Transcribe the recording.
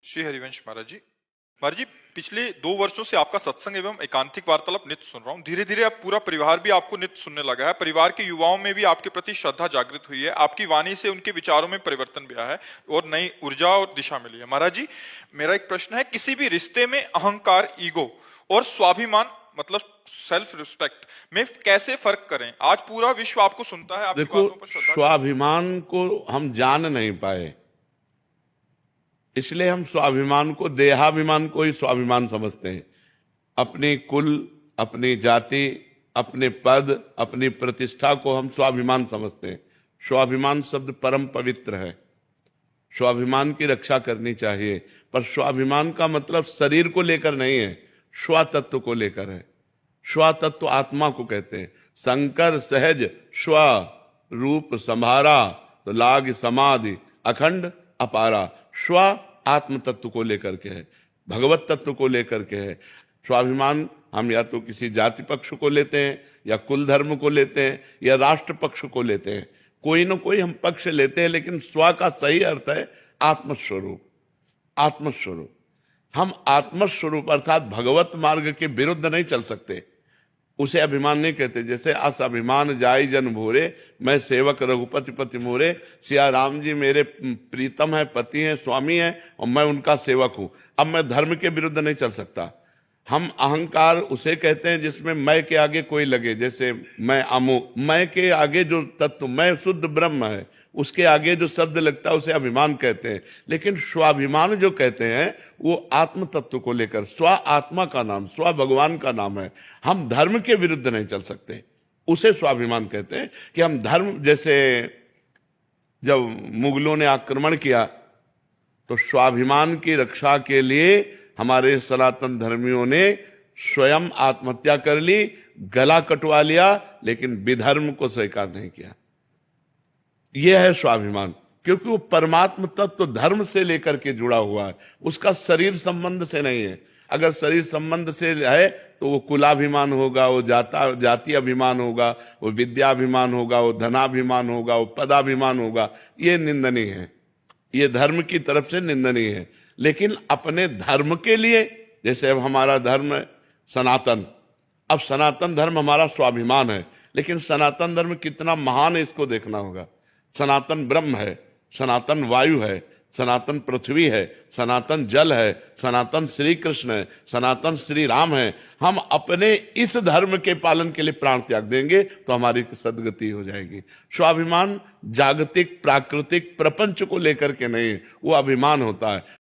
श्री हरिवंश महाराज जी। महाराज जी, पिछले 2 वर्षों से आपका सत्संग एवं एकांतिक वार्तालाप नित्य सुन रहा हूँ। धीरे धीरे अब पूरा परिवार भी आपको नित्य सुनने लगा है। परिवार के युवाओं में भी आपके प्रति श्रद्धा जागृत हुई है। आपकी वाणी से उनके विचारों में परिवर्तन भी आया है और नई ऊर्जा और दिशा मिली है। महाराज जी, मेरा एक प्रश्न है, किसी भी रिश्ते में अहंकार, ईगो और स्वाभिमान मतलब सेल्फ रिस्पेक्ट में कैसे फर्क करें? आज पूरा विश्व आपको सुनता है, आपकी देखो, बातों पर श्रद्धा। स्वाभिमान को हम जान नहीं पाए, इसलिए हम स्वाभिमान को, देहाभिमान को ही स्वाभिमान समझते हैं। अपनी कुल, अपनी जाति, अपने पद, अपनी प्रतिष्ठा को हम स्वाभिमान समझते हैं। स्वाभिमान शब्द परम पवित्र है, स्वाभिमान की रक्षा करनी चाहिए। पर स्वाभिमान का मतलब शरीर को लेकर नहीं है, स्वतत्व को लेकर है। स्वतत्व आत्मा को कहते हैं। शंकर सहज स्व रूप संभारा तो लाग समाधि अखंड अपारा। स्व आत्म तत्व को लेकर के है, भगवत तत्व को लेकर के है। स्वाभिमान हम या तो किसी जाति पक्ष को लेते हैं, या कुल धर्म को लेते हैं, या राष्ट्र पक्ष को लेते हैं। कोई ना कोई हम पक्ष लेते हैं, लेकिन स्व का सही अर्थ है आत्मस्वरूप। आत्मस्वरूप, हम आत्मस्वरूप अर्थात भगवत मार्ग के विरुद्ध नहीं चल सकते, उसे अभिमान नहीं कहते। जैसे अस अभिमान जाई जन भोरे, मैं सेवक रघुपति पति मोरे। सिया राम जी मेरे प्रीतम है, पति हैं, स्वामी हैं, और मैं उनका सेवक हूं। अब मैं धर्म के विरुद्ध नहीं चल सकता। हम अहंकार उसे कहते हैं जिसमें मैं के आगे कोई लगे। जैसे मैं अमु, मैं के आगे जो तत्व, मैं शुद्ध ब्रह्म है, उसके आगे जो शब्द लगता है उसे अभिमान कहते हैं। लेकिन स्वाभिमान जो कहते हैं वो आत्म तत्व को लेकर, स्व आत्मा का नाम, स्व भगवान का नाम है। हम धर्म के विरुद्ध नहीं चल सकते, उसे स्वाभिमान कहते हैं। कि हम धर्म, जैसे जब मुगलों ने आक्रमण किया तो स्वाभिमान की रक्षा के लिए हमारे सनातन धर्मियों ने स्वयं आत्महत्या कर ली, गला कटवा लिया, लेकिन विधर्म को स्वीकार नहीं किया। यह है स्वाभिमान, क्योंकि वो परमात्म तत्व धर्म से लेकर के जुड़ा हुआ है, उसका शरीर संबंध से नहीं है। अगर शरीर संबंध से है तो वो कुलाभिमान होगा, वो जाति अभिमान होगा, वो विद्याभिमान होगा, वो धनाभिमान होगा, वो पदाभिमान होगा। ये निंदनीय है, ये धर्म की तरफ से निंदनीय है। लेकिन अपने धर्म के लिए, जैसे अब हमारा धर्म है सनातन, अब सनातन धर्म हमारा स्वाभिमान है, लेकिन सनातन धर्म कितना महान है इसको देखना होगा। सनातन ब्रह्म है, सनातन वायु है, सनातन पृथ्वी है, सनातन जल है, सनातन श्री कृष्ण है, सनातन श्री राम है। हम अपने इस धर्म के पालन के लिए प्राण त्याग देंगे तो हमारी सदगति हो जाएगी। स्वाभिमान जागतिक प्राकृतिक प्रपंच को लेकर के नहीं, वो अभिमान होता है।